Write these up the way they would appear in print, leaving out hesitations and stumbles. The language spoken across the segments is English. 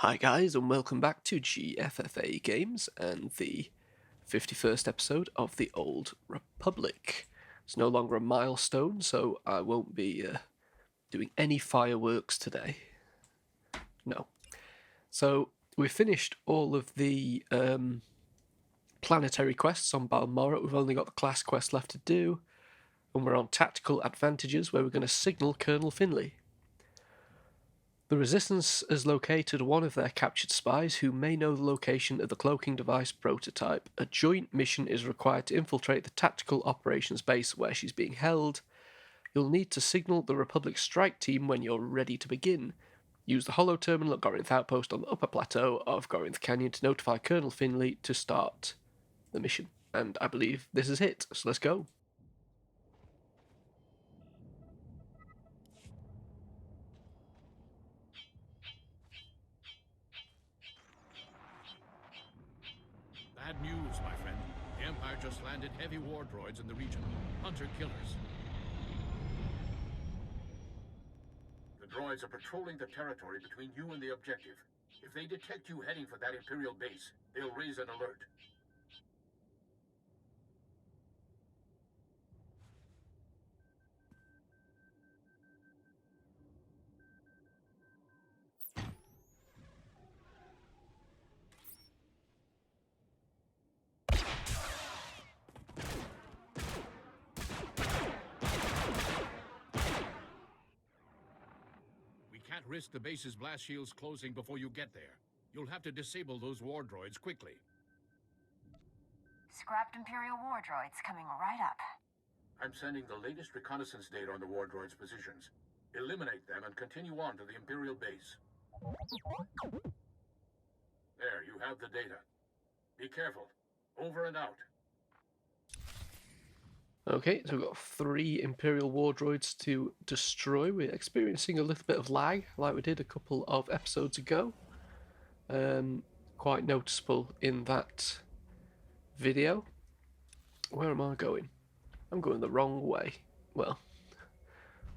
Hi guys, and welcome back to GFFA Games and the 51st episode of the Old Republic. It's no longer a milestone, so I won't be doing any fireworks today. No. So we finished all of the planetary quests on Balmorra. We've only got the class quest left to do, and we're on tactical advantages where we're going to signal Colonel Finley. The Resistance has located one of their captured spies who may know the location of the cloaking device prototype. A joint mission is required to infiltrate the tactical operations base where she's being held. You'll need to signal the Republic strike team when you're ready to begin. Use the holo terminal at Gorinth Outpost on the upper plateau of Gorinth Canyon to notify Colonel Finley to start the mission. And I believe this is it, so let's go. Bad news, my friend. The Empire just landed heavy war droids in the region. Hunter-killers. The droids are patrolling the territory between you and the objective. If they detect you heading for that Imperial base, they'll raise an alert. We can't risk the base's blast shields closing before you get there. You'll have to disable those war droids quickly. Scrapped Imperial war droids coming right up. I'm sending the latest reconnaissance data on the war droids' positions. Eliminate them and continue on to the Imperial base. There, you have the data. Be careful. Over and out. Okay, so we've got 3 Imperial war droids to destroy. We're experiencing a little bit of lag, like we did a couple of episodes ago. Quite noticeable in that video. Where am I going? I'm going the wrong way. Well,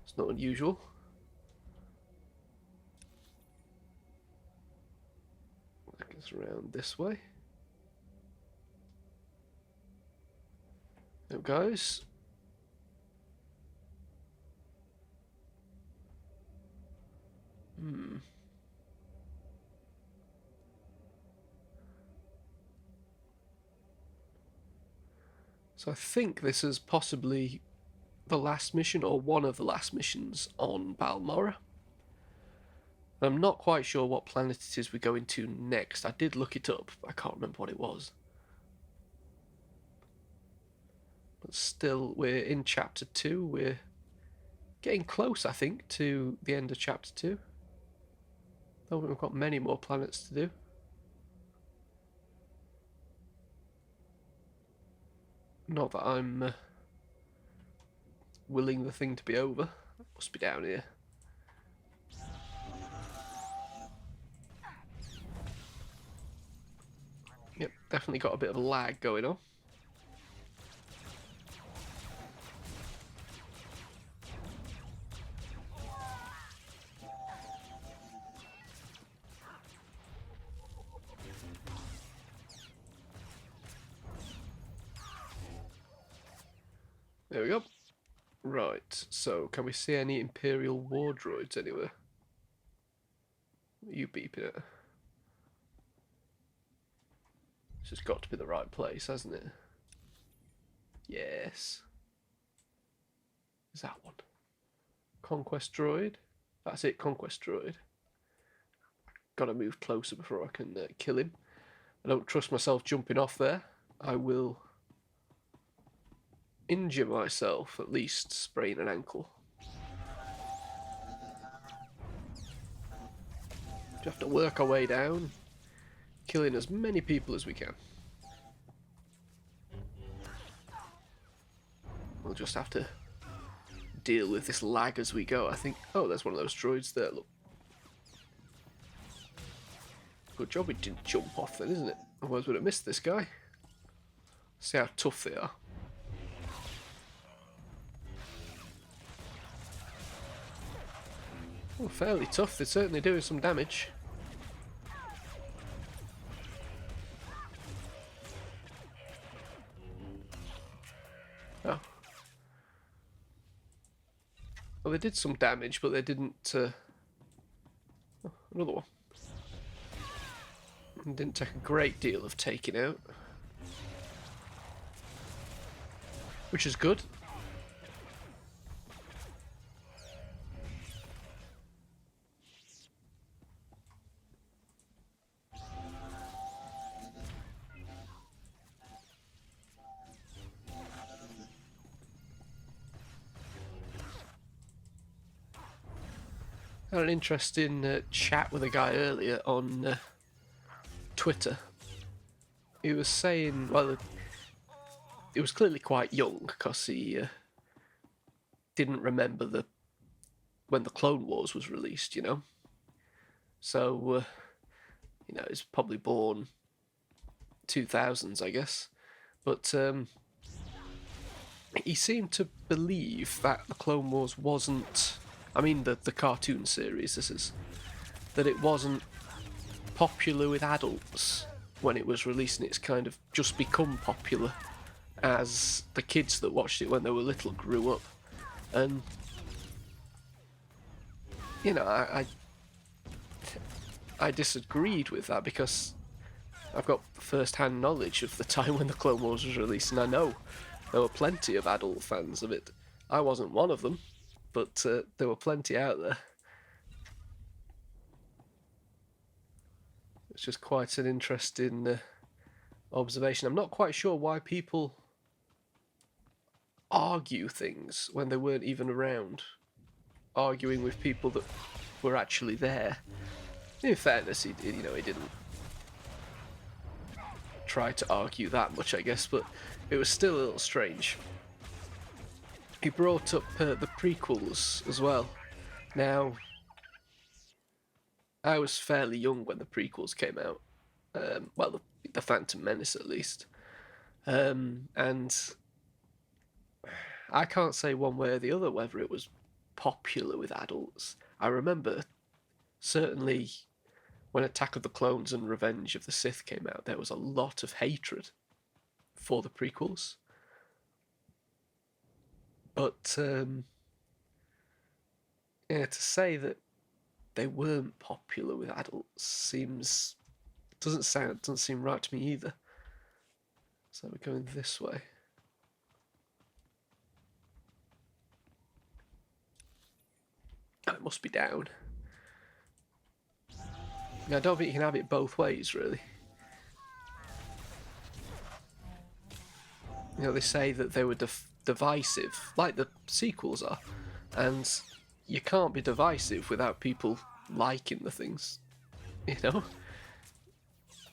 it's not unusual. I guess around this way. There it goes. So I think this is possibly the last mission, or one of the last missions on Balmorra. I'm not quite sure what planet it is we're going to next. I did look it up, but I can't remember what it was. But still, we're in Chapter 2. We're getting close, I think, to the end of Chapter 2. Though we've got many more planets to do. Not that I'm willing the thing to be over. It must be down here. Yep, definitely got a bit of lag going on. There we go. Right, so can we see any Imperial war droids anywhere? What are you beeping at? This has got to be the right place, hasn't it? Yes. Is that one? Conquest droid? That's it, Conquest droid. Gotta move closer before I can kill him. I don't trust myself jumping off there. I will injure myself, at least sprain an ankle. We have to work our way down, killing as many people as we can. We'll just have to deal with this lag as we go, I think. Oh, there's one of those droids there, look. Good job we didn't jump off then, isn't it? Otherwise we'd have missed this guy. See how tough they are. Well, fairly tough, they're certainly doing some damage. Well, they did some damage, but they didn't. Oh, another one. Didn't take a great deal of taking out, which is good. I had an interesting chat with a guy earlier on Twitter. He was saying, well, he was clearly quite young because he didn't remember when the Clone Wars was released, you know. So, you know, he's probably born 2000s, I guess. But he seemed to believe that the Clone Wars wasn't. I mean, the cartoon series. This is that it wasn't popular with adults when it was released, and it's kind of just become popular as the kids that watched it when they were little grew up. And you know, I disagreed with that because I've got first-hand knowledge of the time when the Clone Wars was released, and I know there were plenty of adult fans of it. I wasn't one of them, but there were plenty out there. It's just quite an interesting observation. I'm not quite sure why people argue things when they weren't even around, arguing with people that were actually there. In fairness, he didn't try to argue that much, I guess, but it was still a little strange. He brought up the prequels as well. Now, I was fairly young when the prequels came out. Well, the Phantom Menace at least. And I can't say one way or the other whether it was popular with adults. I remember certainly when Attack of the Clones and Revenge of the Sith came out, there was a lot of hatred for the prequels. But yeah, to say that they weren't popular with adults doesn't seem right to me either. So we're going this way. Oh, it must be down. I don't think you can have it both ways, really. You know, they say that they were divisive, like the sequels are, and you can't be divisive without people liking the things, you know?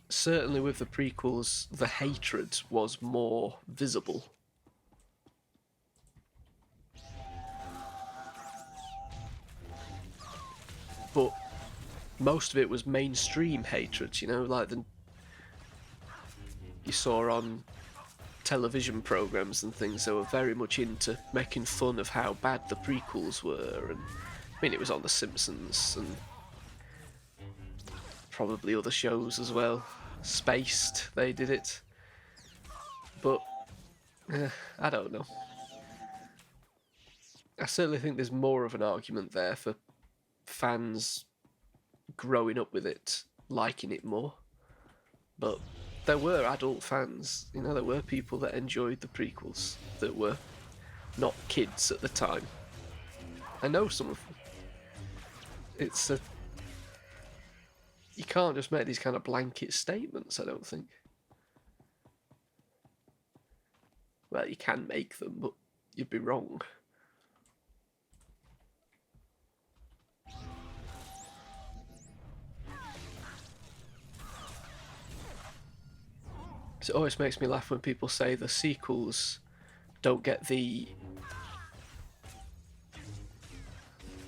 Certainly with the prequels, the hatred was more visible. But most of it was mainstream hatred, you know, like you saw on television programs and things. They were very much into making fun of how bad the prequels were, and I mean, it was on The Simpsons and probably other shows as well. Spaced, they did it. But I don't know. I certainly think there's more of an argument there for fans growing up with it, liking it more. But there were adult fans, you know, there were people that enjoyed the prequels that were not kids at the time. I know some of them. You can't just make these kind of blanket statements, I don't think. Well, you can make them, but you'd be wrong. It always makes me laugh when people say the sequels don't get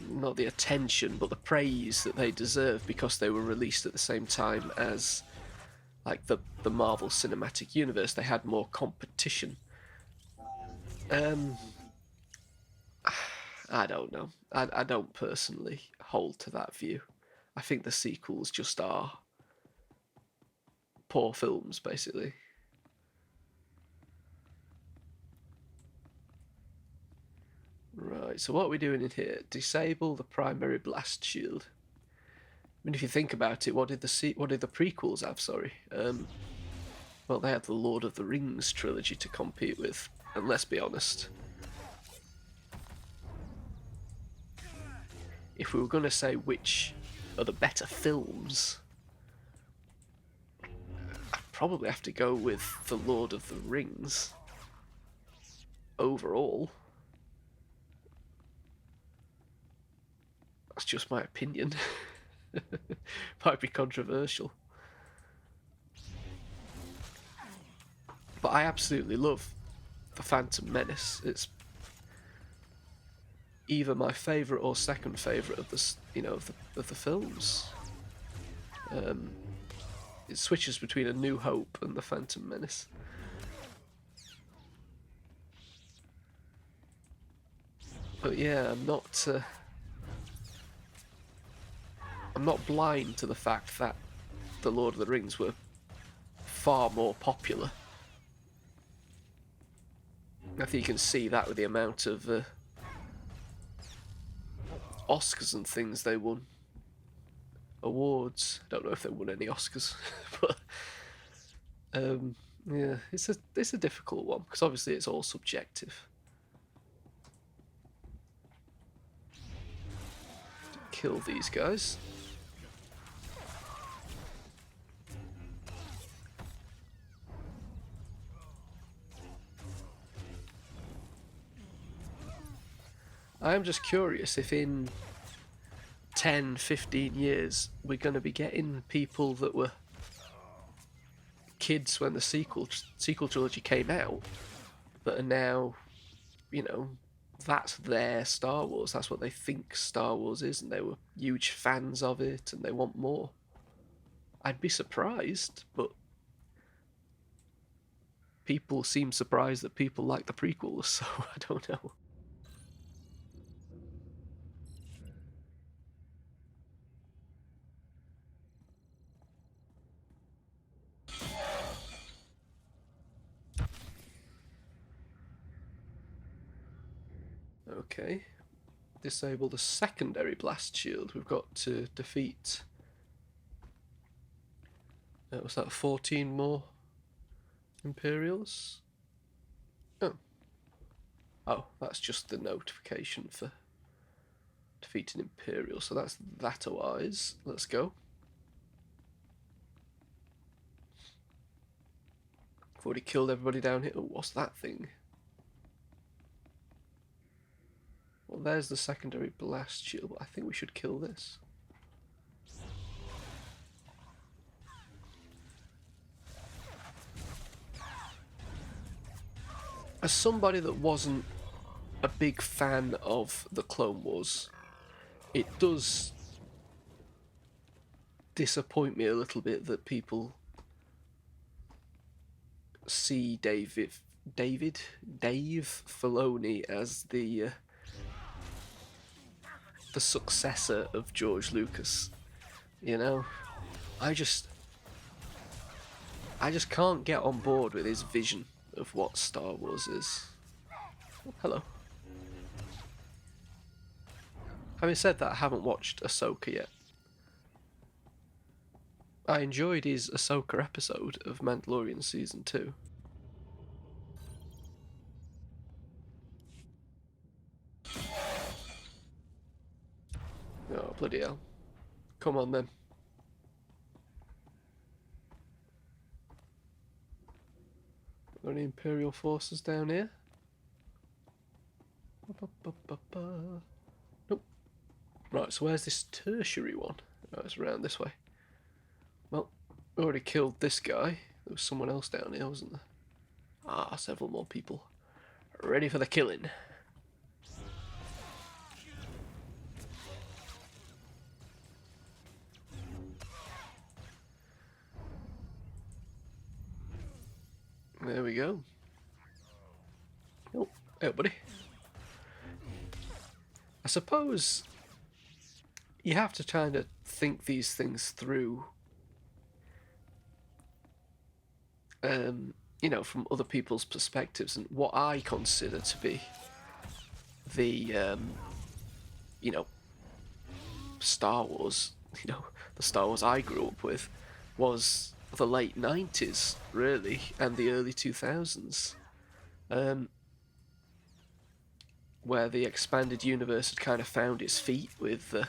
not the attention, but the praise that they deserve because they were released at the same time as like the Marvel Cinematic Universe. They had more competition. I don't know. I don't personally hold to that view. I think the sequels just are poor films, basically. Right, so what are we doing in here? Disable the primary blast shield. I mean, if you think about it, what did the prequels have? Sorry, well, they had the Lord of the Rings trilogy to compete with, and let's be honest, if we were going to say which are the better films, I'd probably have to go with the Lord of the Rings overall. That's just my opinion. Might be controversial. But I absolutely love The Phantom Menace. It's either my favourite or second favourite of the films. It switches between A New Hope and The Phantom Menace. But yeah, I'm not blind to the fact that the Lord of the Rings were far more popular. I think you can see that with the amount of Oscars and things they won. Awards. I don't know if they won any Oscars, but yeah, it's a difficult one because obviously it's all subjective. Kill these guys. I am just curious if in 10, 15 years we're going to be getting people that were kids when the sequel trilogy came out that are now, that's their Star Wars. That's what they think Star Wars is, and they were huge fans of it, and they want more. I'd be surprised, but people seem surprised that people like the prequels, so I don't know. Okay. Disable the secondary blast shield. We've got to defeat... was that 14 more Imperials? Oh, that's just the notification for defeating Imperials. So that's that wise. Let's go. I've already killed everybody down here. Oh, what's that thing? Well, there's the secondary blast shield, but I think we should kill this. As somebody that wasn't a big fan of the Clone Wars, it does disappoint me a little bit that people see Dave Filoni as the successor of George Lucas. I just can't get on board with his vision of what Star Wars is. Oh, hello. Having said that, I haven't watched Ahsoka yet. I enjoyed his Ahsoka episode of Mandalorian Season 2. Oh, bloody hell. Come on, then. Got any Imperial forces down here? Nope. Right, so where's this tertiary one? Oh, it's around this way. Well, we already killed this guy. There was someone else down here, wasn't there? Ah, several more people. Ready for the killing. There we go. Oh, hey, buddy. I suppose you have to kind of think these things through, from other people's perspectives and what I consider to be the Star Wars, the Star Wars I grew up with, was the late 90s, really, and the early 2000s, where the expanded universe had kind of found its feet with the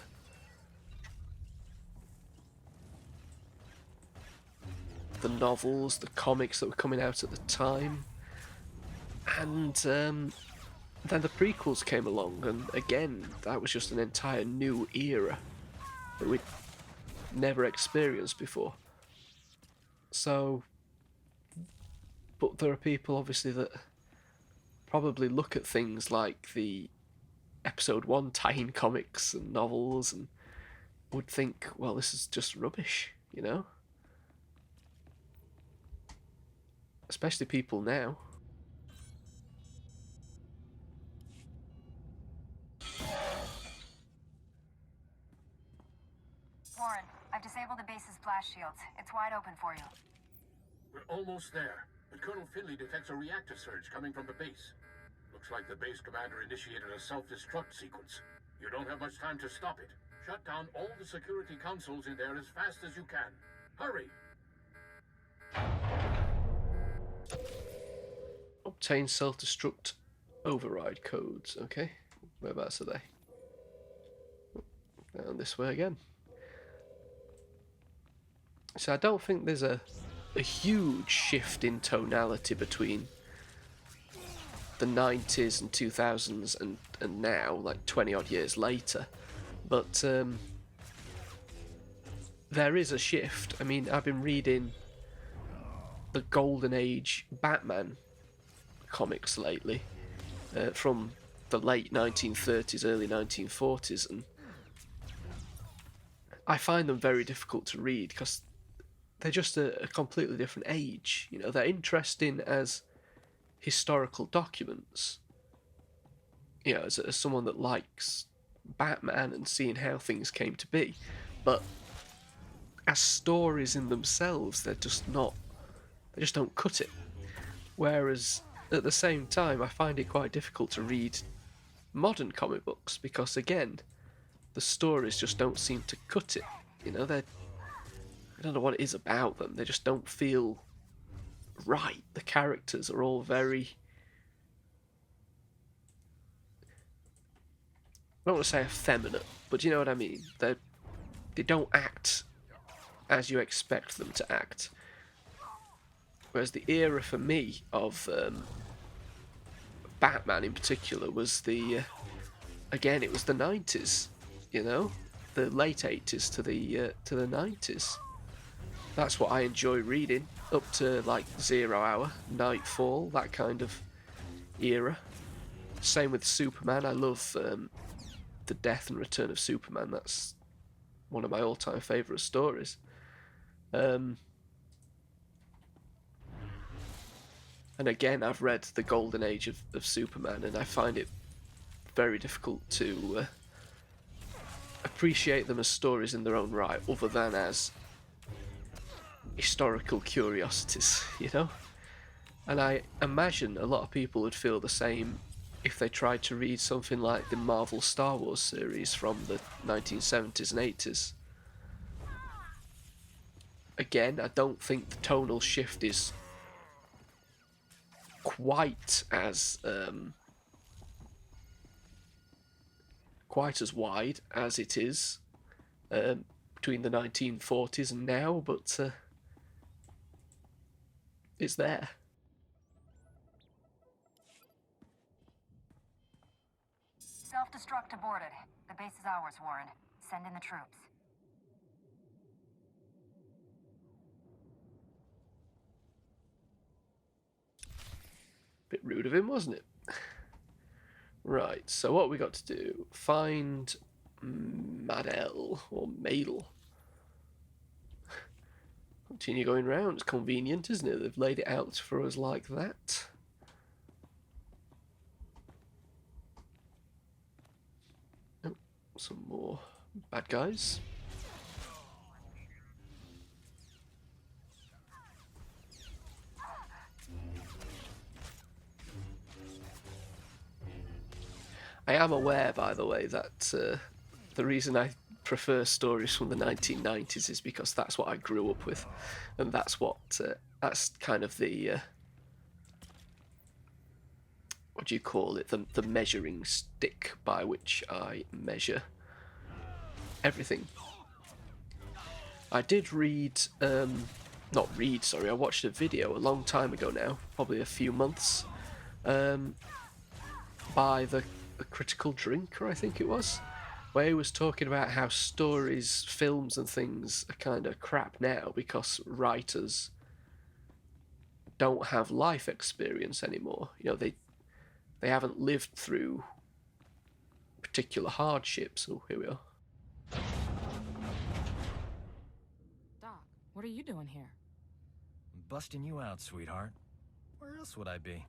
novels, the comics that were coming out at the time, and then the prequels came along, and again, that was just an entire new era that we'd never experienced before. So, but there are people obviously that probably look at things like the episode 1 tie-in comics and novels and would think, well, this is just rubbish, especially people now. Warren, I've disabled the base's blast shields. It's wide open for you. We're almost there, but Colonel Finley detects a reactor surge coming from the base. Looks like the base commander initiated a self-destruct sequence. You don't have much time to stop it. Shut down all the security consoles in there as fast as you can. Hurry! Obtain self-destruct override codes. Okay, whereabouts are they? Down this way again. So I don't think there's a huge shift in tonality between the 90s and 2000s and now, like 20 odd years later, but there is a shift. I mean, I've been reading the Golden Age Batman comics lately, from the late 1930s, early 1940s, and I find them very difficult to read because they're just a completely different age. They're interesting as historical documents, as someone that likes Batman and seeing how things came to be, but as stories in themselves, they just don't cut it. Whereas at the same time, I find it quite difficult to read modern comic books because, again, the stories just don't seem to cut it. I don't know what it is about them. They just don't feel right. The characters are all very, I don't want to say effeminate, but you know what I mean. They don't act as you expect them to act. Whereas the era for me of Batman in particular was again, it was the 90s, the late 80s to the 90s. That's what I enjoy reading, up to like 0 Hour, Nightfall, that kind of era. Same with Superman. I love the death and return of Superman. That's one of my all-time favourite stories. And again, I've read the Golden Age of Superman, and I find it very difficult to appreciate them as stories in their own right, other than as historical curiosities, And I imagine a lot of people would feel the same if they tried to read something like the Marvel Star Wars series from the 1970s and 80s. Again, I don't think the tonal shift is quite as wide as it is between the 1940s and now, but it's there. Self-destruct aborted. The base is ours, Warren. Send in the troops. Bit rude of him, wasn't it? Right, so what we got to do? Find Madel, or Madel. Continue going round. It's convenient, isn't it? They've laid it out for us like that. Oh, some more bad guys. I am aware, by the way, that the reason I prefer stories from the 1990s is because that's what I grew up with, and that's kind of the what do you call it? The measuring stick by which I measure everything. I did read, not read, sorry, I watched a video a long time ago now, probably a few months, by the Critical Drinker, I think it was, where he was talking about how stories, films and things are kind of crap now because writers don't have life experience anymore. You know, they haven't lived through particular hardships. Oh, here we are. Doc, what are you doing here? I'm busting you out, sweetheart. Where else would I be?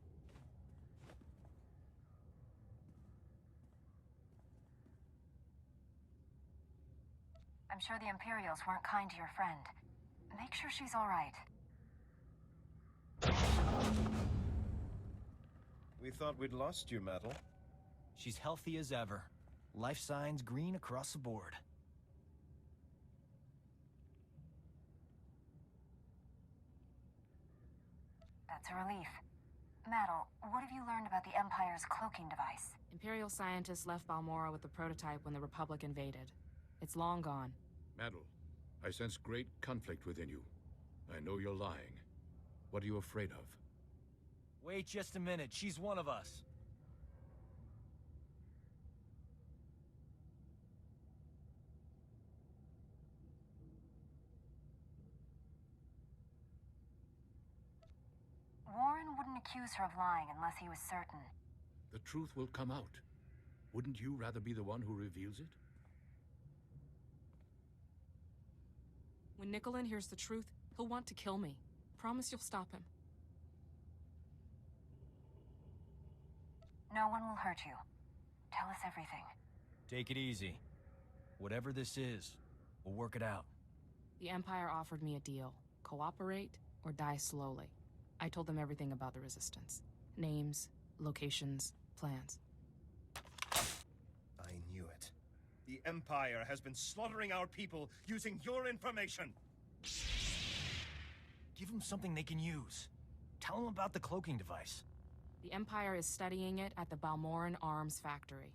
I'm sure the Imperials weren't kind to your friend. Make sure she's all right. We thought we'd lost you, Metal. She's healthy as ever. Life signs green across the board. That's a relief. Metal, what have you learned about the Empire's cloaking device? Imperial scientists left Balmorra with the prototype when the Republic invaded. It's long gone. Madel, I sense great conflict within you. I know you're lying. What are you afraid of? Wait just a minute. She's one of us. Warren wouldn't accuse her of lying unless he was certain. The truth will come out. Wouldn't you rather be the one who reveals it? When Nicolin hears the truth, he'll want to kill me. Promise you'll stop him. No one will hurt you. Tell us everything. Take it easy. Whatever this is, we'll work it out. The Empire offered me a deal. Cooperate or die slowly. I told them everything about the Resistance. Names, locations, plans. I knew it. The Empire has been slaughtering our people using your information. Give them something they can use. Tell them about the cloaking device. The Empire is studying it at the Balmorran Arms Factory.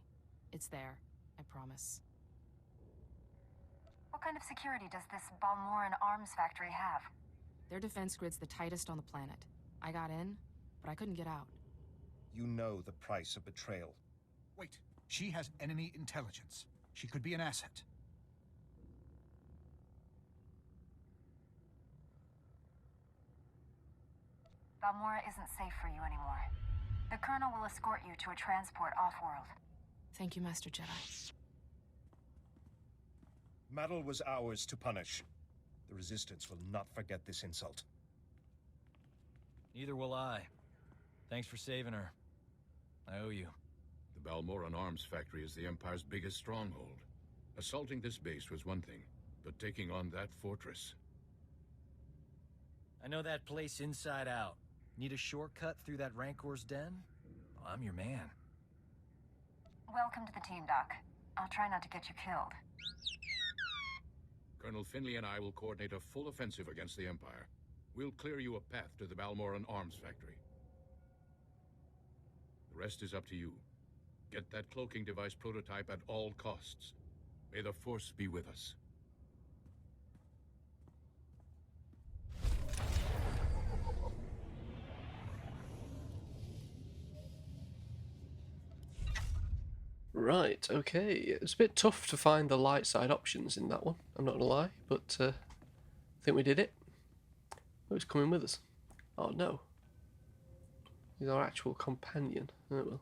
It's there, I promise. What kind of security does this Balmorran arms factory have? Their defense grid's the tightest on the planet. I got in, but I couldn't get out. You know the price of betrayal. Wait, she has enemy intelligence. She could be an asset. Balmorra isn't safe for you anymore. The Colonel will escort you to a transport off-world. Thank you, Master Jedi. Metal was ours to punish. The Resistance will not forget this insult. Neither will I. Thanks for saving her. I owe you. The Balmorran Arms Factory is the Empire's biggest stronghold. Assaulting this base was one thing, but taking on that fortress... I know that place inside out. Need a shortcut through that Rancor's den? Well, I'm your man. Welcome to the team, Doc. I'll try not to get you killed. Colonel Finley and I will coordinate a full offensive against the Empire. We'll clear you a path to the Balmorran Arms Factory. The rest is up to you. Get that cloaking device prototype at all costs. May the Force be with us. Right, okay. It was a bit tough to find the light side options in that one, I'm not gonna lie, but I think we did it. Who's coming with us? Oh no. He's our actual companion. Oh well.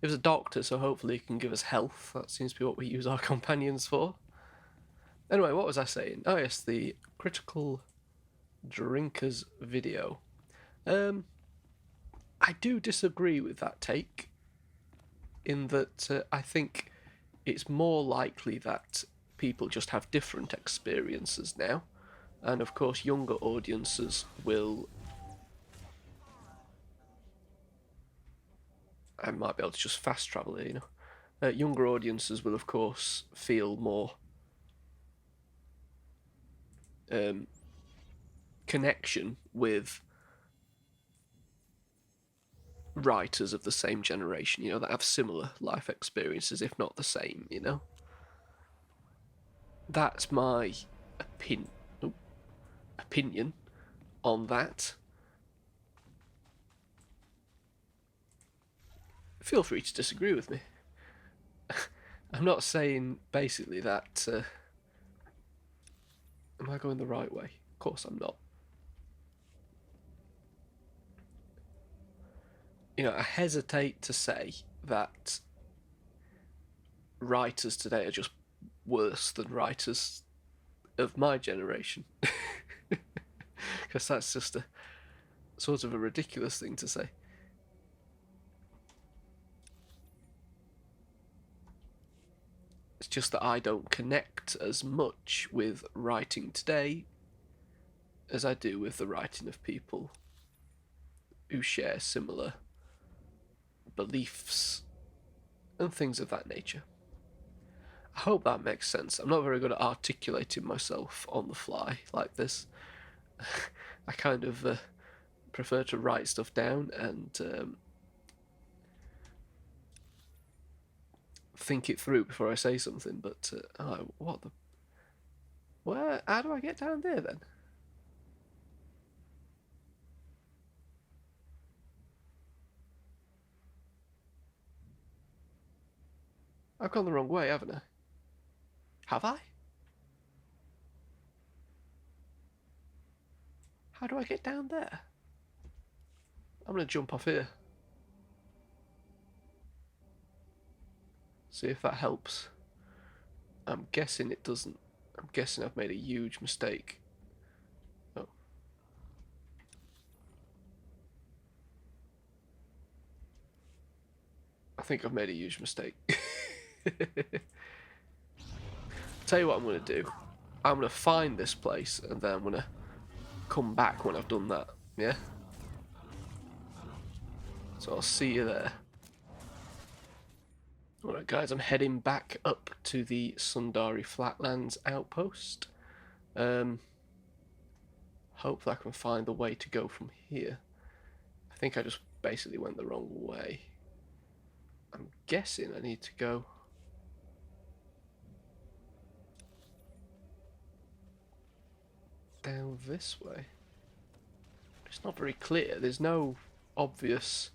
He was a doctor, so hopefully he can give us health. That seems to be what we use our companions for. Anyway, what was I saying? Oh yes, the Critical Drinkers video. I do disagree with that take, in that I think it's more likely that people just have different experiences now, and of course younger audiences will... I might be able to just fast travel here, you know. Younger audiences will, of course, feel more connection with writers of the same generation, you know, that have similar life experiences, if not the same, you know? That's my opinion on that. Feel free to disagree with me. I'm not saying basically that. Am I going the right way? Of course I'm not. You know, I hesitate to say that writers today are just worse than writers of my generation. Because that's just a sort of a ridiculous thing to say. It's just that I don't connect as much with writing today as I do with the writing of people who share similar beliefs and things of that nature. I hope that makes sense. I'm not very good at articulating myself on the fly like this. I kind of prefer to write stuff down and think it through before I say something, but what the... Where? How do I get down there then? I've gone the wrong way, haven't I? Have I? How do I get down there? I'm gonna jump off here. See if that helps. I'm guessing it doesn't. I'm guessing I've made a huge mistake. Oh. I think I've made a huge mistake. Tell you what I'm going to do. I'm going to find this place and then I'm going to come back when I've done that. Yeah? So I'll see you there. Alright guys, I'm heading back up to the Sundari Flatlands outpost. Hopefully I can find the way to go from here. I think I just basically went the wrong way. I'm guessing I need to go down this way. It's not very clear. There's no obvious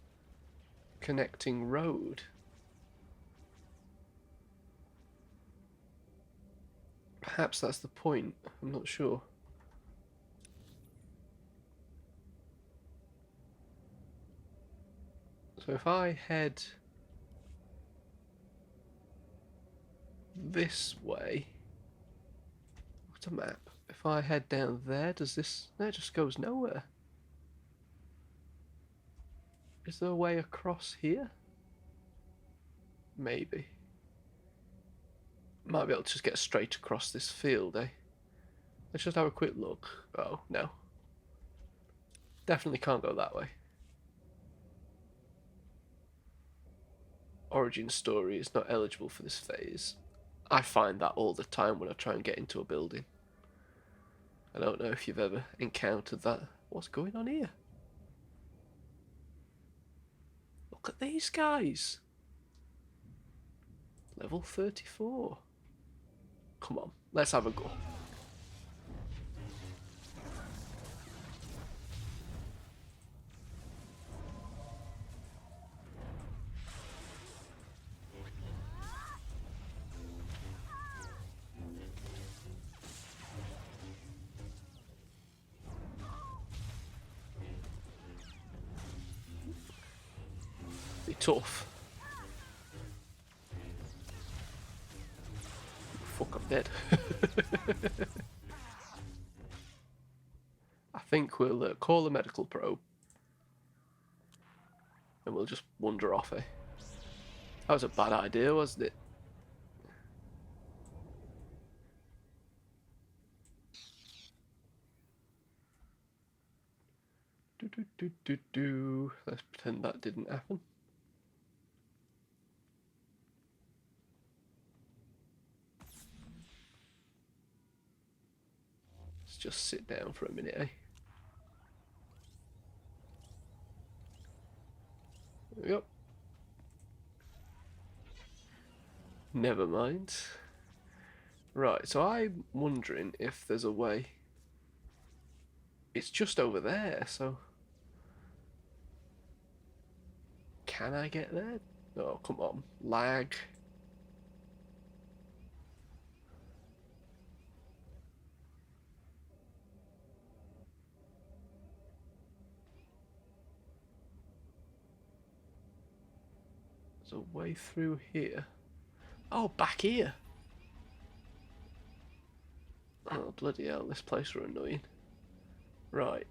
connecting road. Perhaps that's the point. I'm not sure. So if I head this way, what's a map? If I head down there, does this... No, it just goes nowhere. Is there a way across here? Maybe. Might be able to just get straight across this field, eh? Let's just have a quick look. Oh, no. Definitely can't go that way. Origin story is not eligible for this phase. I find that all the time when I try and get into a building. I don't know if you've ever encountered that. What's going on here? Look at these guys. Level 34. Come on, let's have a go. Be tough. Fuck, I'm dead. I think we'll call the medical probe. And we'll just wander off, eh? That was a bad idea, wasn't it? Let's pretend that didn't happen. just sit down for a minute, eh? There we go. Never mind. Right, so I'm wondering if there's a way. It's just over there, so... Can I get there? Oh, come on. Lag. There's a way through here. Oh, back here! Oh, bloody hell, this place are annoying. Right.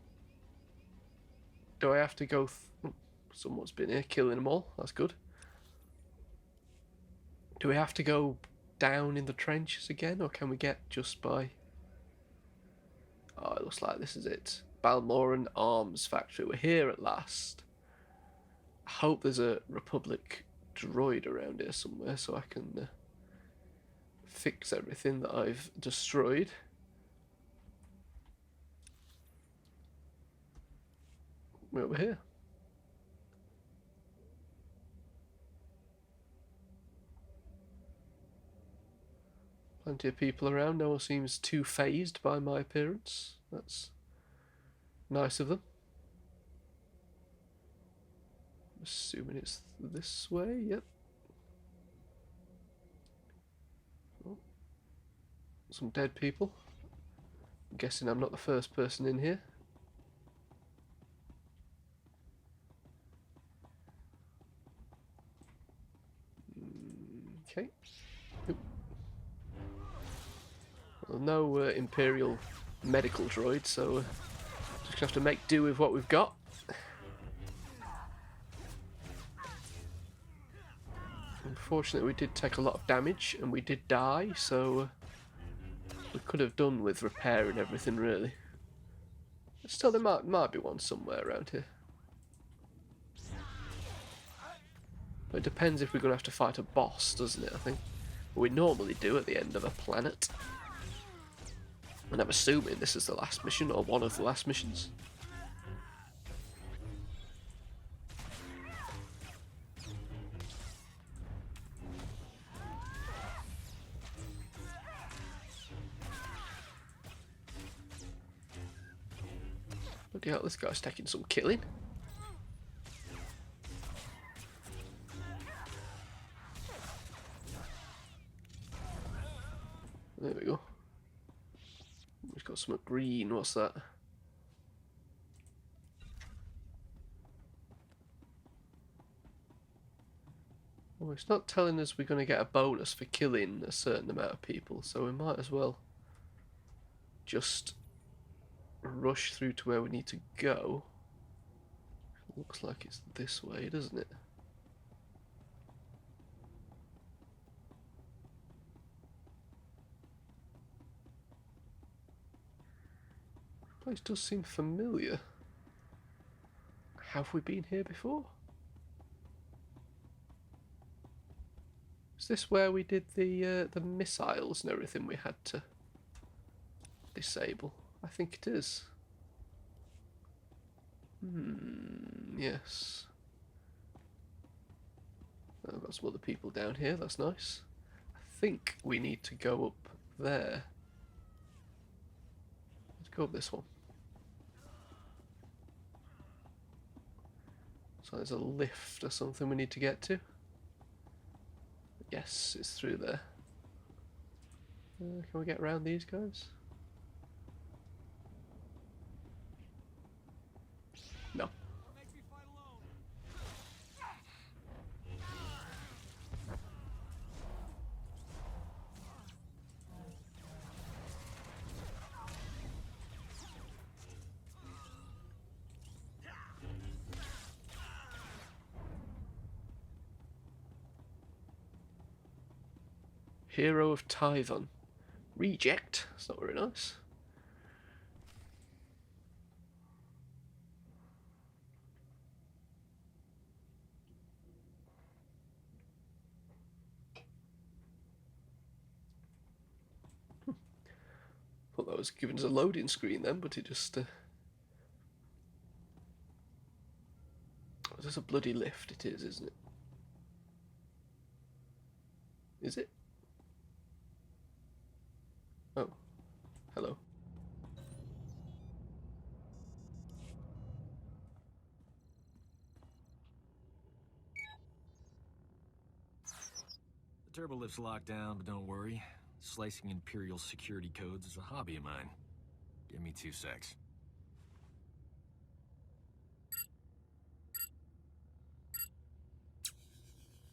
Do I have to go... Someone's been here killing them all. That's good. Do we have to go down in the trenches again, or can we get just by... Oh, it looks like this is it. Balmorra Arms Factory. We're here at last. I hope there's a Republic droid around here somewhere so I can fix everything that I've destroyed. We're over here. Plenty of people around. No one seems too fazed by my appearance. That's nice of them. I'm assuming it's this way. Yep. Oh. Some dead people. I'm guessing I'm not the first person in here. Okay. Well, no Imperial medical droid, so just gonna have to make do with what we've got. Unfortunately, we did take a lot of damage and we did die, so we could have done with repairing everything, really. Still, there might be one somewhere around here. But it depends if we're going to have to fight a boss, doesn't it, I think? We normally do at the end of a planet. And I'm assuming this is the last mission, or one of the last missions. Bloody hell, this guy's taking some killing. There we go. We've got some green, what's that? Oh, it's not telling us we're going to get a bonus for killing a certain amount of people, so we might as well just rush through to where we need to go. Looks like it's this way, doesn't it? Place does seem familiar. Have we been here before? Is this where we did the missiles and everything we had to disable? I think it is. Yes. I've got some other people down here, that's nice. I think we need to go up there. Let's go up this one. So there's a lift or something we need to get to. Yes, it's through there. Can we get around these guys? No. Hero of Tython. Reject. That's not very nice. Thought that was giving us a loading screen then, but it just... Is this a bloody lift? It is, isn't it? Is it? Oh. Hello. The turbolift's locked down, but don't worry. Slicing Imperial security codes is a hobby of mine. Give me 2 secs.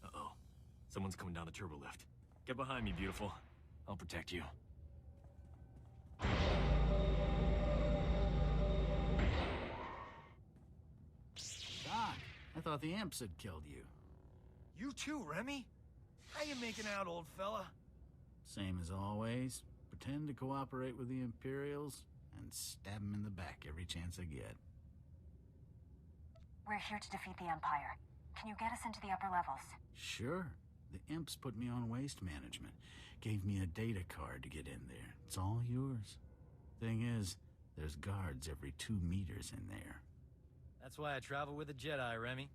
Uh-oh. Someone's coming down the turbolift. Get behind me, beautiful. I'll protect you. Doc, I thought the imps had killed you. You too, Remy? How you making out, old fella? Same as always. Pretend to cooperate with the Imperials and stab them in the back every chance I get. We're here to defeat the Empire. Can you get us into the upper levels? Sure. The imps put me on waste management. Gave me a data card to get in there. It's all yours. Thing is, there's guards every 2 meters in there. That's why I travel with a Jedi, Remy.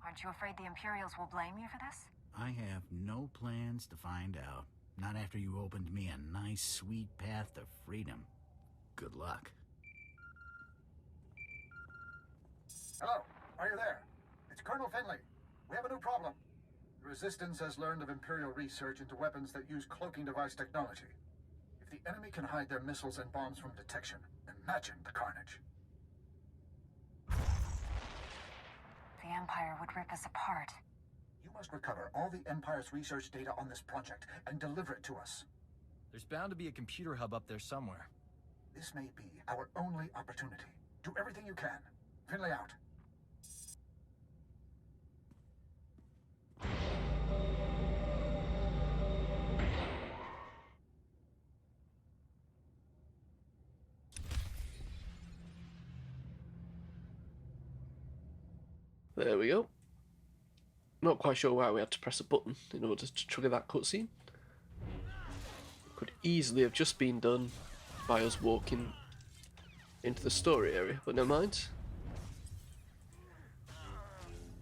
Aren't you afraid the Imperials will blame you for this? I have no plans to find out. Not after you opened me a nice, sweet path to freedom. Good luck. Hello, are you there? It's Colonel Finley. We have a new problem. The Resistance has learned of Imperial research into weapons that use cloaking device technology. If the enemy can hide their missiles and bombs from detection, imagine the carnage. The Empire would rip us apart. You must recover all the Empire's research data on this project and deliver it to us. There's bound to be a computer hub up there somewhere. This may be our only opportunity. Do everything you can. Finley out. There we go. Not quite sure why we had to press a button in order to trigger that cutscene. Could easily have just been done by us walking into the story area, but never mind.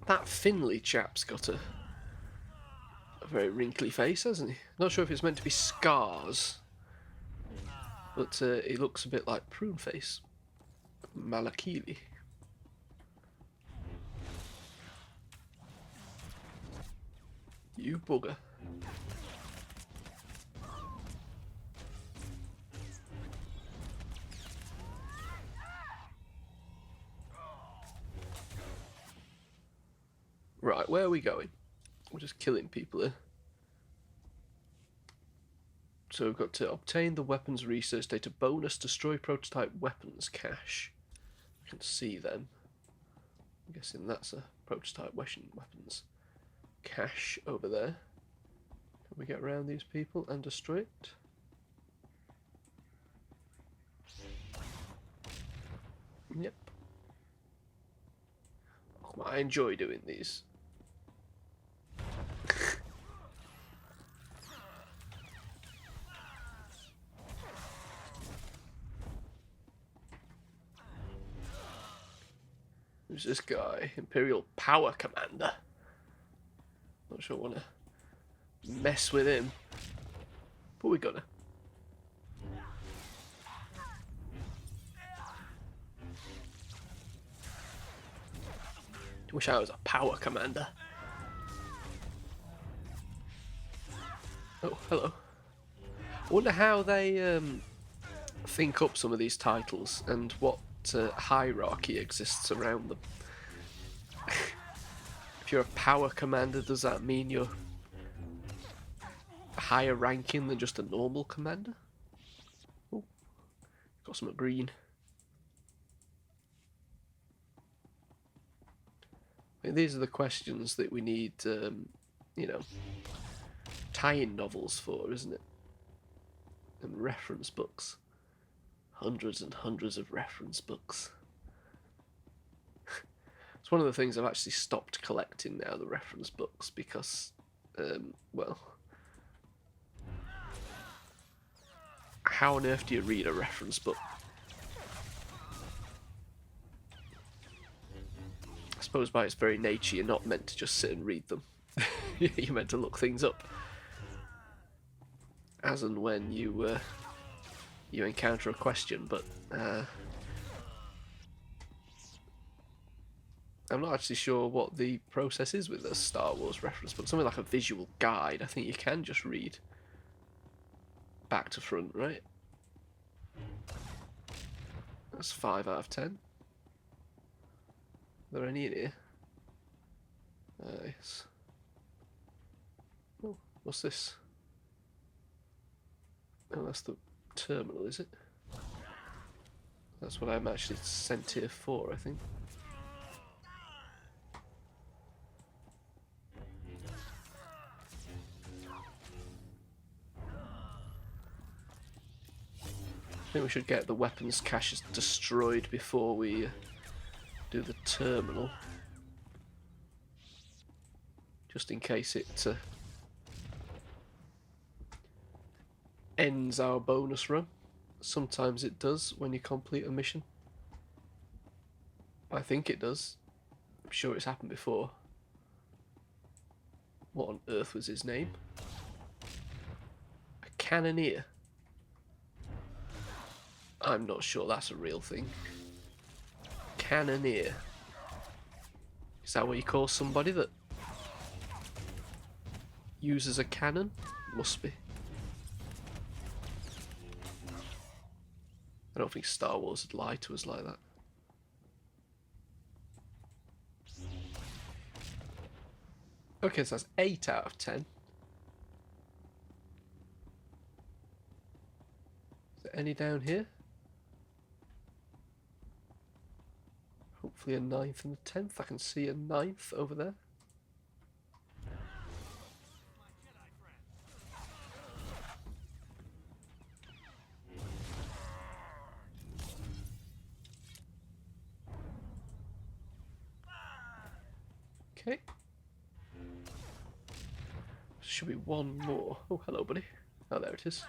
That Finley chap's got a very wrinkly face, hasn't he? Not sure if it's meant to be scars, but he looks a bit like Prune Face. Malakili. You bugger. Right, where are we going? We're just killing people here. So we've got to obtain the weapons research data bonus, destroy prototype weapons cache. I can see them. I'm guessing that's a prototype weapons cache over there. Can we get around these people and destroy it? Yep. Oh, I enjoy doing these. Who's this guy? Imperial Power Commander. Not sure I want to mess with him, but we gotta. Wish I was a Power Commander. Oh, hello. I wonder how they think up some of these titles and what hierarchy exists around them. If you're a Power Commander, does that mean you're higher ranking than just a normal commander? Oh, got some green. I mean, these are the questions that we need, you know, tie-in novels for, isn't it? And reference books. Hundreds and hundreds of reference books. It's one of the things I've actually stopped collecting now, the reference books, because, well, how on earth do you read a reference book? I suppose by its very nature you're not meant to just sit and read them. You're meant to look things up. As and when you encounter a question, but I'm not actually sure what the process is with a Star Wars reference book. Something like a visual guide, I think you can just read back to front, right? That's 5 out of 10. Are there any in here? Yes. Oh, what's this? Oh, that's the terminal, is it? That's what I'm actually sent here for, I think. I think we should get the weapons caches destroyed before we do the terminal. Just in case it ends our bonus run. Sometimes it does when you complete a mission. I think it does. I'm sure it's happened before. What on earth was his name? A cannoneer. I'm not sure that's a real thing. Cannoneer. Is that what you call somebody that uses a cannon? Must be. I don't think Star Wars would lie to us like that. Okay, so that's 8 out of 10. Is there any down here? Hopefully a 9th and a 10th. I can see a 9th over there. Okay. Should be one more. Oh, hello, buddy. Oh, there it is.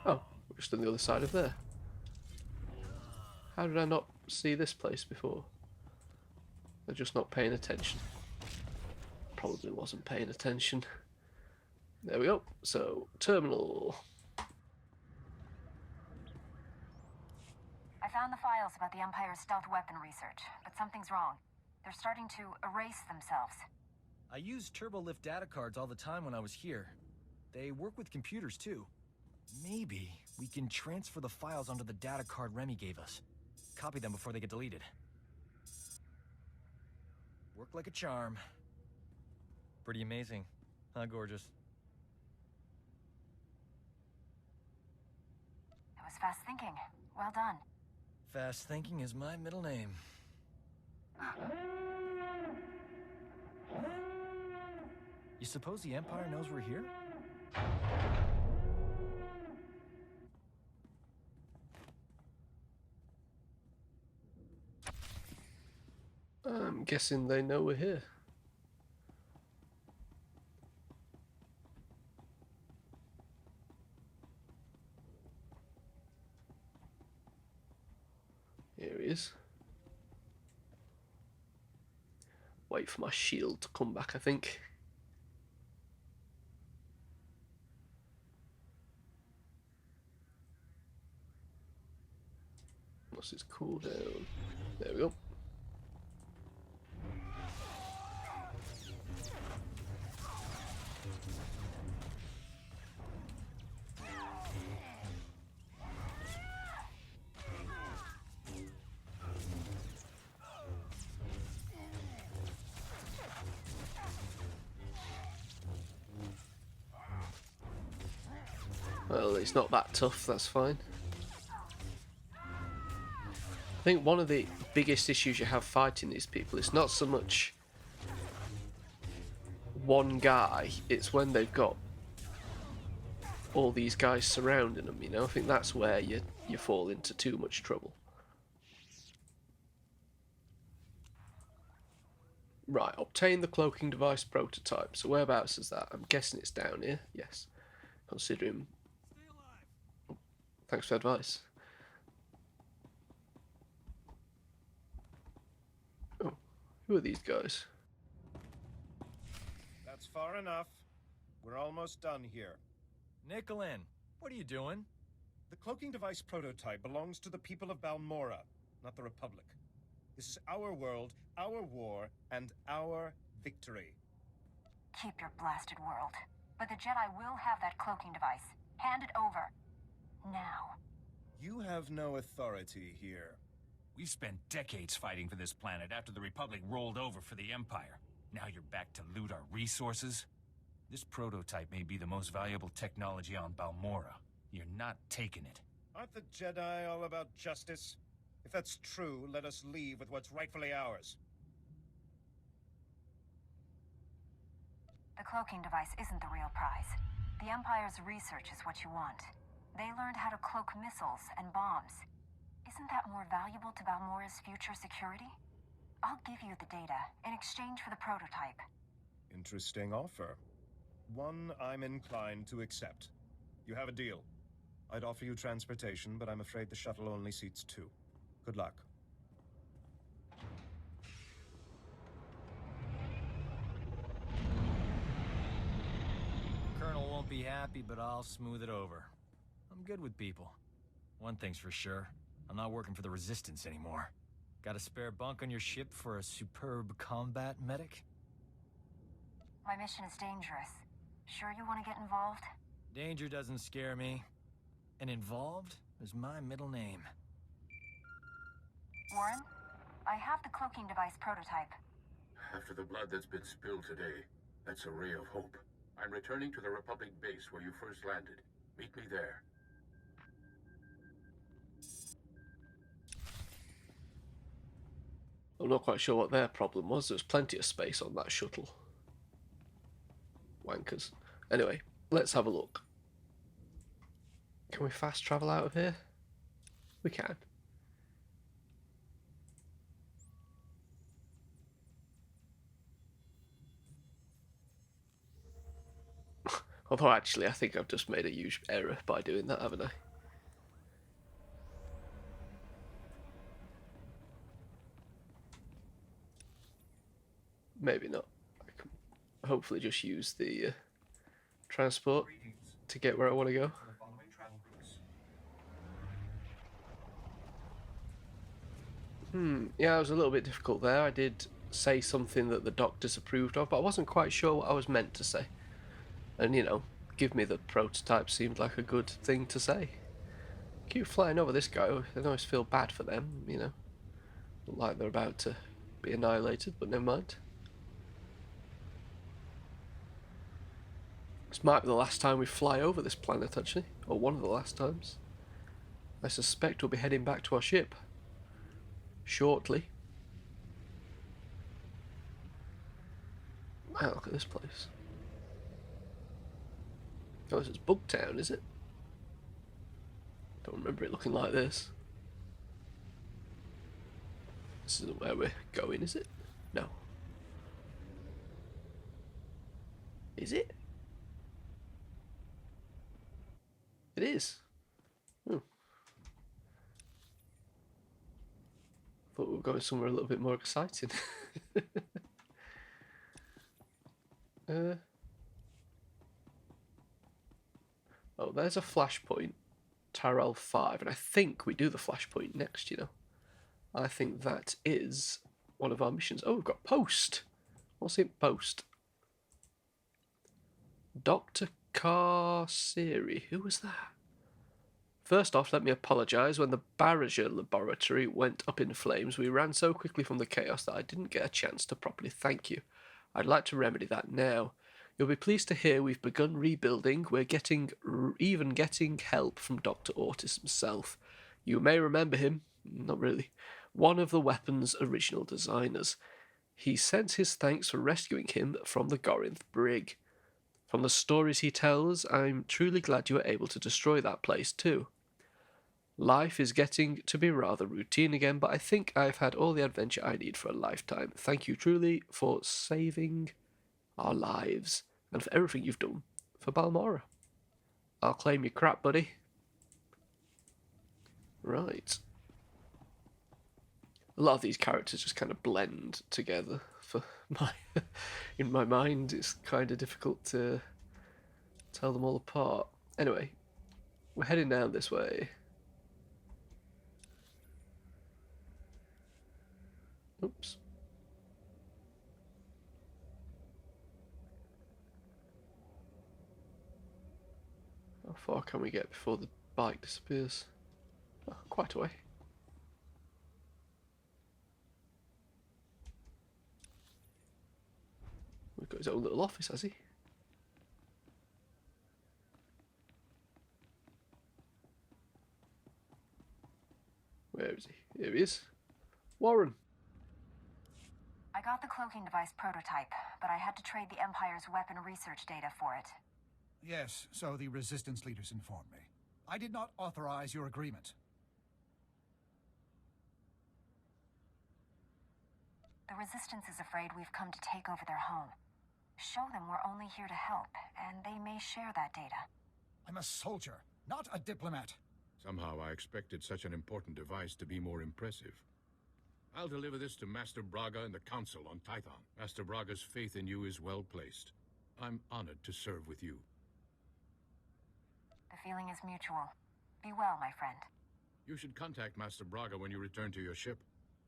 Oh, we're just on the other side of there. How did I not see this place before? I'm just not paying attention. Probably wasn't paying attention. There we go. So, terminal. I found the files about the Empire's stealth weapon research, but something's wrong. They're starting to erase themselves. I use turbolift data cards all the time when I was here. They work with computers too. Maybe we can transfer the files onto the data card Remy gave us. Copy them before they get deleted. Work like a charm. Pretty amazing, huh, gorgeous? It was fast thinking. Well done. Fast thinking is my middle name. You suppose the Empire knows we're here? I'm guessing they know we're here. Here he is. Wait for my shield to come back, I think. What's his cooldown? There we go. Well, it's not that tough, that's fine. I think one of the biggest issues you have fighting these people is not so much one guy, it's when they've got all these guys surrounding them, you know? I think that's where you fall into too much trouble. Right, obtain the cloaking device prototype. So whereabouts is that? I'm guessing it's down here, yes. Considering Thanks for advice. Oh, who are these guys? That's far enough. We're almost done here. Nicholin, what are you doing? The cloaking device prototype belongs to the people of Balmorra, not the Republic. This is our world, our war, and our victory. Keep your blasted world. But the Jedi will have that cloaking device. Hand it over. Now. You have no authority here. We've spent decades fighting for this planet after the Republic rolled over for the Empire. Now you're back to loot our resources? This prototype may be the most valuable technology on Balmorra. You're not taking it. Aren't the Jedi all about justice? If that's true, let us leave with what's rightfully ours. The cloaking device isn't the real prize. The Empire's research is what you want. They learned how to cloak missiles and bombs. Isn't that more valuable to Balmorra's future security? I'll give you the data in exchange for the prototype. Interesting offer. One I'm inclined to accept. You have a deal. I'd offer you transportation, but I'm afraid the shuttle only seats 2. Good luck. Colonel won't be happy, but I'll smooth it over. I'm good with people. One thing's for sure, I'm not working for the Resistance anymore. Got a spare bunk on your ship for a superb combat medic? My mission is dangerous. Sure you want to get involved? Danger doesn't scare me. And involved is my middle name. Warren, I have the cloaking device prototype. After the blood that's been spilled today, that's a ray of hope. I'm returning to the Republic base where you first landed. Meet me there. I'm not quite sure what their problem was. There was plenty of space on that shuttle. Wankers. Anyway, let's have a look. Can we fast travel out of here? We can. Although actually I think I've just made a huge error by doing that, haven't I? Maybe not. I can hopefully just use the transport to get where I want to go. Yeah, it was a little bit difficult there. I did say something that the doc disapproved of, but I wasn't quite sure what I was meant to say. And, you know, give me the prototype seemed like a good thing to say. Keep flying over this guy. I always feel bad for them, you know. Look like they're about to be annihilated, but never mind. This might be the last time we fly over this planet, actually. Or one of the last times. I suspect we'll be heading back to our ship shortly. Wow, look at this place. Oh, this is Bugtown, is it? Don't remember it looking like this. This isn't where we're going, is it? No. Is it? It is. Thought we were going somewhere a little bit more exciting. Oh, there's a flashpoint. Tyrell 5, and I think we do the flashpoint next, you know. I think that is one of our missions. Oh, we've got Post. What's in Post? Dr. Carceri. Who was that? First off, let me apologise. When the Barrager laboratory went up in flames, we ran so quickly from the chaos that I didn't get a chance to properly thank you. I'd like to remedy that now. You'll be pleased to hear we've begun rebuilding. We're even getting help from Dr. Ortis himself. You may remember him. Not really. One of the weapon's original designers. He sent his thanks for rescuing him from the Gorinth brig. From the stories he tells, I'm truly glad you were able to destroy that place too. Life is getting to be rather routine again, but I think I've had all the adventure I need for a lifetime. Thank you truly for saving our lives and for everything you've done for Balmorra. I'll claim your crap, buddy. Right. A lot of these characters just kind of blend together for my in my mind. It's kind of difficult to tell them all apart. Anyway, we're heading down this way. Oops. How far can we get before the bike disappears? Oh, quite a way. We've got his own little office, has he? Where is he? Here he is. Warren. I got the cloaking device prototype, but I had to trade the Empire's weapon research data for it. Yes, so the Resistance leaders informed me. I did not authorize your agreement. The Resistance is afraid we've come to take over their home. Show them we're only here to help, and they may share that data. I'm a soldier, not a diplomat. Somehow I expected such an important device to be more impressive. I'll deliver this to Master Braga and the Council on Tython. Master Braga's faith in you is well placed. I'm honored to serve with you. The feeling is mutual. Be well, my friend. You should contact Master Braga when you return to your ship.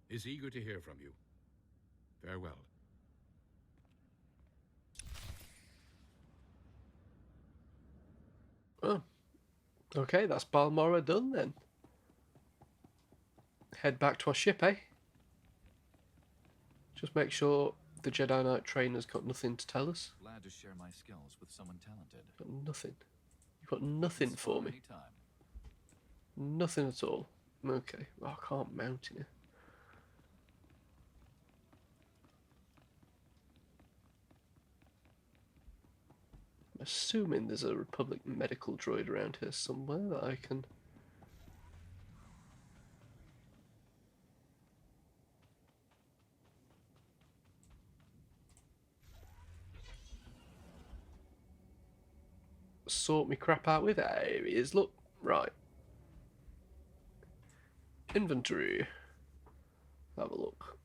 He's eager to hear from you. Farewell. Oh. Okay, that's Balmorra done then. Head back to our ship, eh? Just make sure the Jedi Knight trainer's got nothing to tell us. Glad to share my skills with someone talented. Got nothing. You've got nothing for me. Anytime. Nothing at all. Okay. Oh, I can't mount in here. I'm assuming there's a Republic medical droid around here somewhere that I can... sort me crap out with. There he is, look. Right. Inventory. Have a look.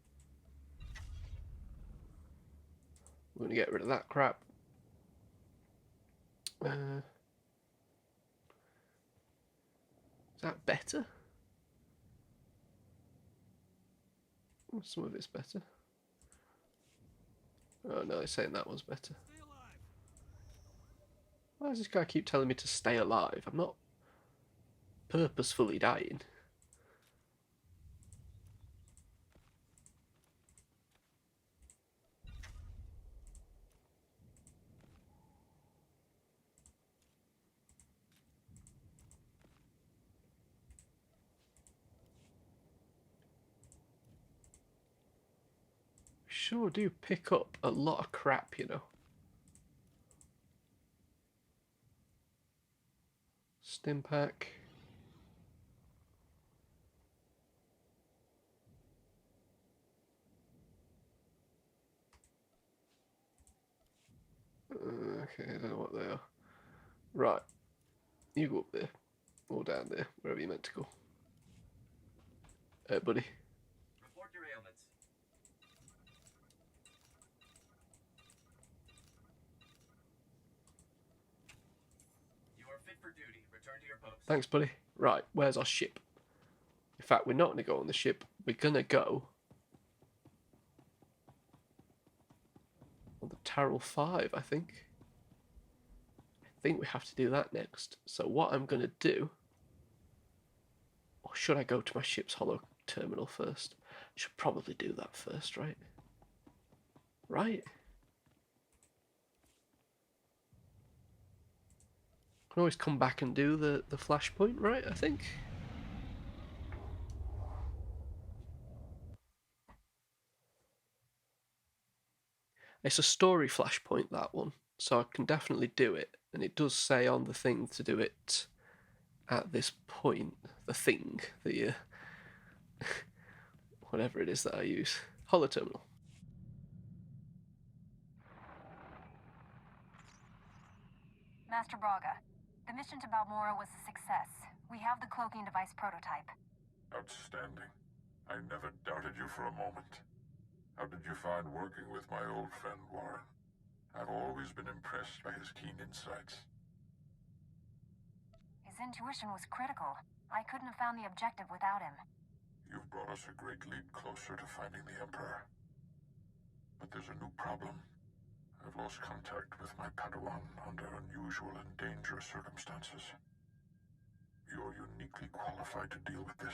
We're going to get rid of that crap. Is that better? Oh, some of it's better. Oh no, they're saying that one's better. Why does this guy keep telling me to stay alive? I'm not purposefully dying. Sure do pick up a lot of crap, you know. Stim pack. Okay, I don't know what they are. Right. You go up there. Or down there, wherever you're meant to go. Buddy. Report your ailments. You are fit for duty. Return to your post. Thanks, buddy. Right, where's our ship? In fact, we're not going to go on the ship. We're going to go on the Taral 5, I think. I think we have to do that next. So what I'm going to do... Or should I go to my ship's holo terminal first? I should probably do that first, right? Right? Can always come back and do the flashpoint, right? I think. It's a story flashpoint, that one, so I can definitely do it. And it does say on the thing to do it at this point. The thing, the whatever it is that I use. Holo terminal. Master Braga, The mission to Balmorra was a success. We have the cloaking device prototype. Outstanding. I never doubted you for a moment. How did you find working with my old friend Warren? I've always been impressed by his keen insights. His intuition was critical. I couldn't have found the objective without him. You've brought us a great leap closer to finding the Emperor. But there's a new problem. I've lost contact with my Padawan under unusual and dangerous circumstances. You're uniquely qualified to deal with this.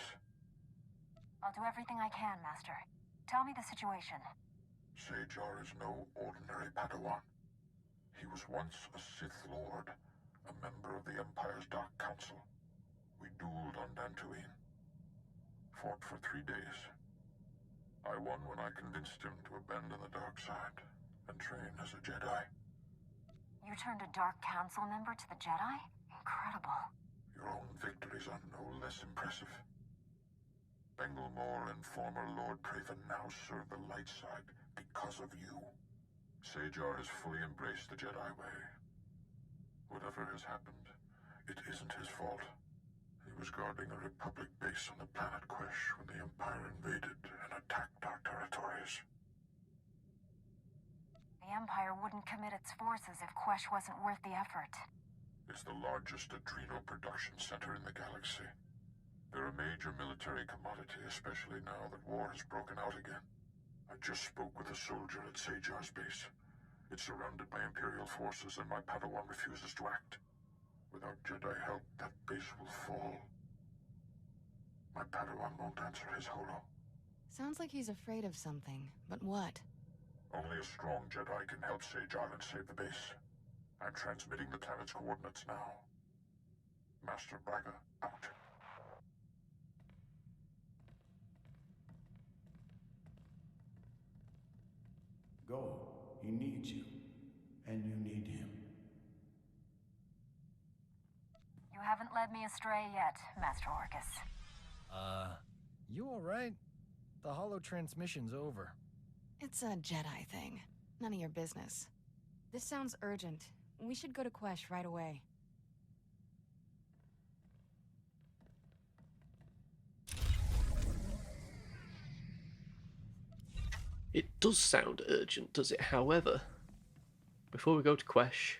I'll do everything I can, Master. Tell me the situation. Sajar is no ordinary Padawan. He was once a Sith Lord, a member of the Empire's Dark Council. We dueled on Dantooine. Fought for 3 days. I won when I convinced him to abandon the dark side and train as a Jedi. You turned a Dark Council member to the Jedi? Incredible. Your own victories are no less impressive. Balmorra and former Lord Praven now serve the light side because of you. Sajar has fully embraced the Jedi way. Whatever has happened, it isn't his fault. He was guarding a Republic base on the planet Quesh when the Empire invaded and attacked our territories. The Empire wouldn't commit its forces if Quesh wasn't worth the effort. It's the largest adrenal production center in the galaxy. They're a major military commodity, especially now that war has broken out again. I just spoke with a soldier at Sajar's base. It's surrounded by Imperial forces and my Padawan refuses to act. Without Jedi help, that base will fall. My Padawan won't answer his holo. Sounds like he's afraid of something, but what? Only a strong Jedi can help Sajar and save the base. I'm transmitting the planet's coordinates now. Master Braga, out. Go. He needs you. And you need him. You haven't led me astray yet, Master Orcus. You alright? The holo transmission's over. It's a Jedi thing. None of your business. This sounds urgent. We should go to Quesh right away. It does sound urgent, does it? However, before we go to Quesh,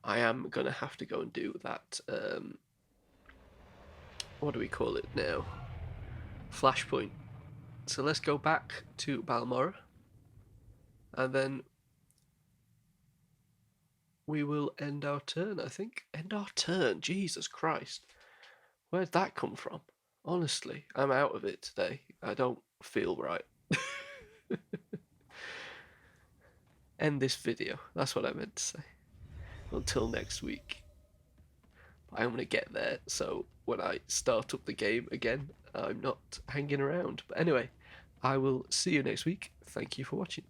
I am going to have to go and do that, what do we call it now? Flashpoint. So let's go back to Balmorra, and then we will end our turn, I think. End our turn? Jesus Christ. Where'd that come from? Honestly, I'm out of it today. I don't feel right. End this video. That's what I meant to say. Until next week. I'm going to get there, so when I start up the game again, I'm not hanging around. But anyway, I will see you next week. Thank you for watching.